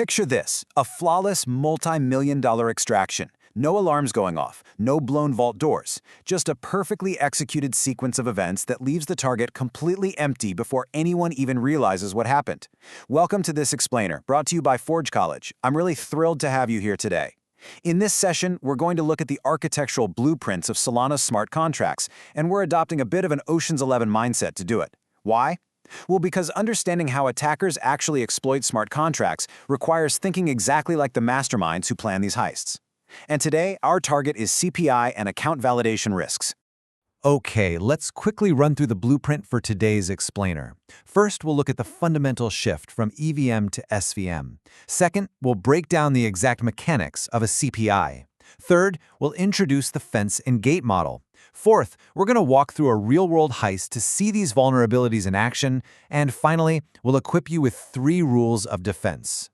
Picture this, a flawless multi-million-dollar extraction. No alarms going off, no blown vault doors, just a perfectly executed sequence of events that leaves the target completely empty before anyone even realizes what happened. Welcome to this explainer, brought to you by Forge College. I'm really thrilled to have you here today. In this session, we're going to look at the architectural blueprints of Solana's smart contracts, and we're adopting a bit of an Ocean's 11 mindset to do it. Why? Well, because understanding how attackers actually exploit smart contracts requires thinking exactly like the masterminds who plan these heists. And today, our target is CPI and account validation risks. Okay, let's quickly run through the blueprint for today's explainer. First, we'll look at the fundamental shift from EVM to SVM. Second, we'll break down the exact mechanics of a CPI. Third, we'll introduce the fence and gate model. Fourth, we're going to walk through a real-world heist to see these vulnerabilities in action. And finally, we'll equip you with 3 rules of defense.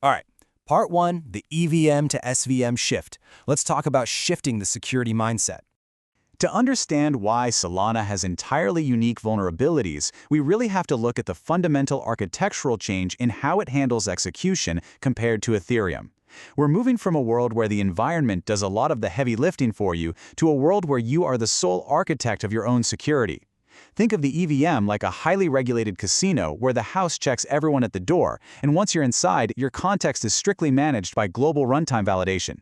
All right, part 1, the EVM to SVM shift. Let's talk about shifting the security mindset. To understand why Solana has entirely unique vulnerabilities, we really have to look at the fundamental architectural change in how it handles execution compared to Ethereum. We're moving from a world where the environment does a lot of the heavy lifting for you to a world where you are the sole architect of your own security. Think of the EVM like a highly regulated casino where the house checks everyone at the door, and once you're inside, your context is strictly managed by global runtime validation.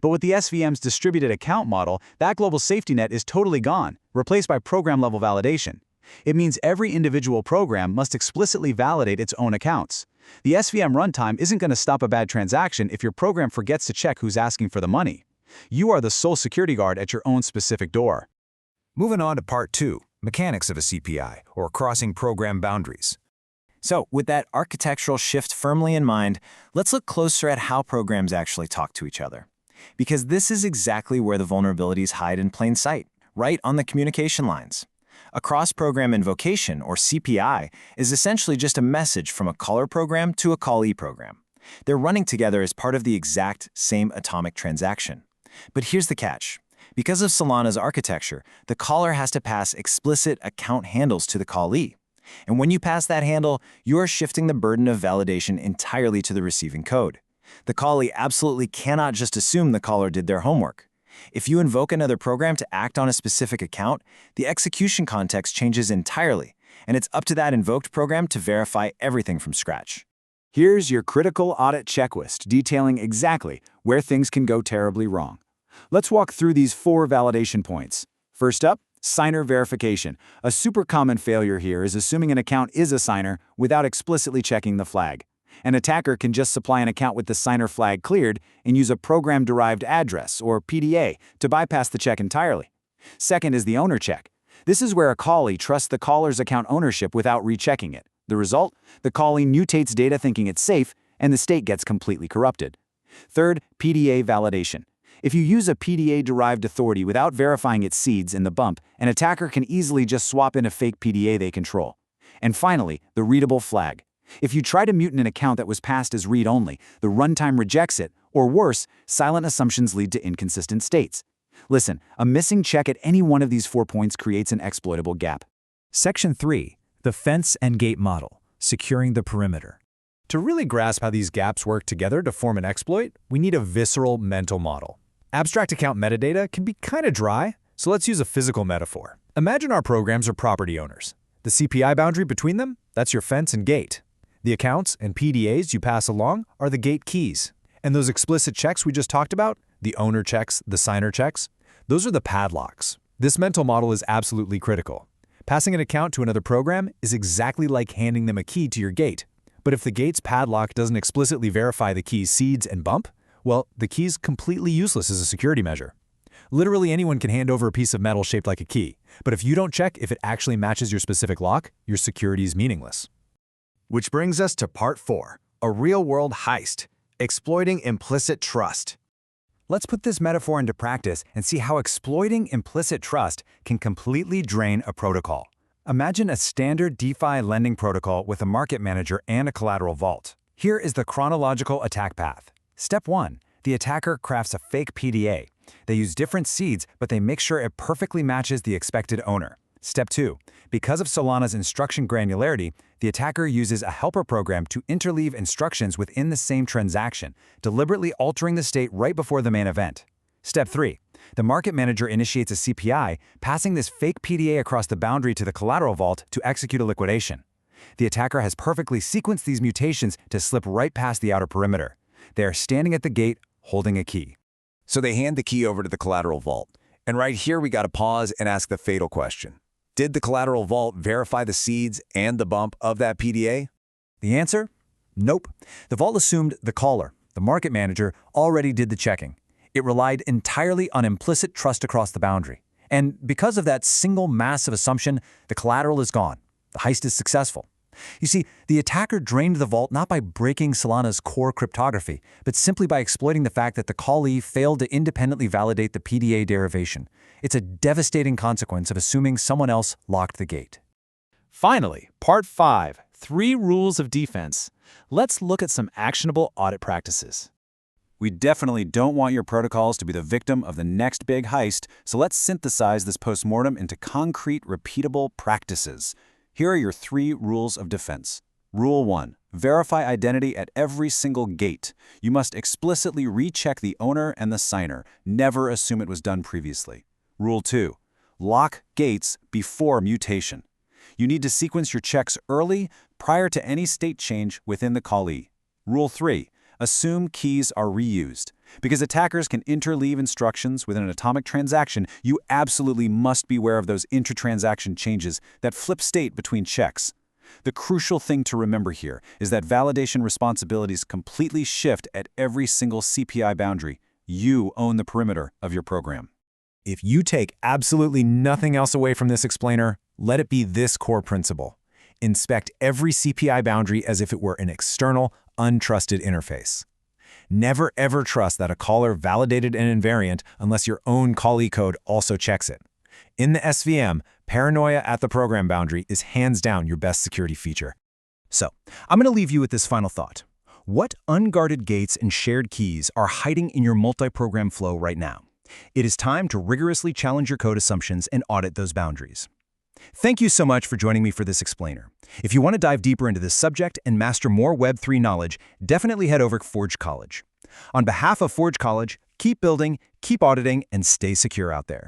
But with the SVM's distributed account model, that global safety net is totally gone, replaced by program-level validation. It means every individual program must explicitly validate its own accounts. The SVM runtime isn't going to stop a bad transaction if your program forgets to check who's asking for the money. You are the sole security guard at your own specific door. Moving on to part 2, mechanics of a CPI, or crossing program boundaries. So, with that architectural shift firmly in mind, let's look closer at how programs actually talk to each other. Because this is exactly where the vulnerabilities hide in plain sight, right on the communication lines. A cross-program invocation, or CPI, is essentially just a message from a caller program to a callee program. They're running together as part of the exact same atomic transaction. But here's the catch. Because of Solana's architecture, the caller has to pass explicit account handles to the callee. And when you pass that handle, you're shifting the burden of validation entirely to the receiving code. The callee absolutely cannot just assume the caller did their homework. If you invoke another program to act on a specific account, the execution context changes entirely, and it's up to that invoked program to verify everything from scratch. Here's your critical audit checklist detailing exactly where things can go terribly wrong. Let's walk through these 4 validation points. First up, signer verification. A super common failure here is assuming an account is a signer without explicitly checking the flag. An attacker can just supply an account with the signer flag cleared and use a Program Derived Address, or PDA, to bypass the check entirely. Second is the owner check. This is where a callee trusts the caller's account ownership without rechecking it. The result? The callee mutates data thinking it's safe, and the state gets completely corrupted. Third, PDA validation. If you use a PDA-derived authority without verifying its seeds in the bump, an attacker can easily just swap in a fake PDA they control. And finally, the readable flag. If you try to mute an account that was passed as read-only, the runtime rejects it, or worse, silent assumptions lead to inconsistent states. Listen, a missing check at any one of these 4 points creates an exploitable gap. Section 3, the fence and gate model, securing the perimeter. To really grasp how these gaps work together to form an exploit, we need a visceral mental model. Abstract account metadata can be kind of dry, so let's use a physical metaphor. Imagine our programs are property owners. The CPI boundary between them, that's your fence and gate. The accounts and PDAs you pass along are the gate keys. And those explicit checks we just talked about, the owner checks, the signer checks, those are the padlocks. This mental model is absolutely critical. Passing an account to another program is exactly like handing them a key to your gate. But if the gate's padlock doesn't explicitly verify the key's seeds and bump, well, the key's completely useless as a security measure. Literally anyone can hand over a piece of metal shaped like a key, but if you don't check if it actually matches your specific lock, your security is meaningless. Which brings us to part 4, a real-world heist, exploiting implicit trust. Let's put this metaphor into practice and see how exploiting implicit trust can completely drain a protocol. Imagine a standard DeFi lending protocol with a market manager and a collateral vault. Here is the chronological attack path. Step 1. The attacker crafts a fake PDA. They use different seeds, but they make sure it perfectly matches the expected owner. Step 2. Because of Solana's instruction granularity, the attacker uses a helper program to interleave instructions within the same transaction, deliberately altering the state right before the main event. Step 3. The market manager initiates a CPI, passing this fake PDA across the boundary to the collateral vault to execute a liquidation. The attacker has perfectly sequenced these mutations to slip right past the outer perimeter. They are standing at the gate, holding a key. So they hand the key over to the collateral vault. And right here, we got to pause and ask the fatal question. Did the collateral vault verify the seeds and the bump of that PDA? The answer? Nope. The vault assumed the caller, the market manager, already did the checking. It relied entirely on implicit trust across the boundary. And because of that single massive assumption, the collateral is gone. The heist is successful. You see, the attacker drained the vault not by breaking Solana's core cryptography, but simply by exploiting the fact that the callee failed to independently validate the PDA derivation. It's a devastating consequence of assuming someone else locked the gate. Finally, Part 5, 3 Rules of Defense. Let's look at some actionable audit practices. We definitely don't want your protocols to be the victim of the next big heist, so let's synthesize this postmortem into concrete, repeatable practices. Here are your 3 rules of defense. Rule 1. Verify identity at every single gate. You must explicitly recheck the owner and the signer. Never assume it was done previously. Rule 2. Lock gates before mutation. You need to sequence your checks early, prior to any state change within the callee. Rule 3. Assume keys are reused. Because attackers can interleave instructions within an atomic transaction, you absolutely must be aware of those intra-transaction changes that flip state between checks. The crucial thing to remember here is that validation responsibilities completely shift at every single CPI boundary. You own the perimeter of your program. If you take absolutely nothing else away from this explainer, let it be this core principle. Inspect every CPI boundary as if it were an external, untrusted interface. Never ever trust that a caller validated an invariant unless your own callee code also checks it. In the SVM, paranoia at the program boundary is hands down your best security feature. So, I'm going to leave you with this final thought. What unguarded gates and shared keys are hiding in your multi-program flow right now? It is time to rigorously challenge your code assumptions and audit those boundaries. Thank you so much for joining me for this explainer. If you want to dive deeper into this subject and master more Web3 knowledge, definitely head over to Forge College. On behalf of Forge College, keep building, keep auditing, and stay secure out there.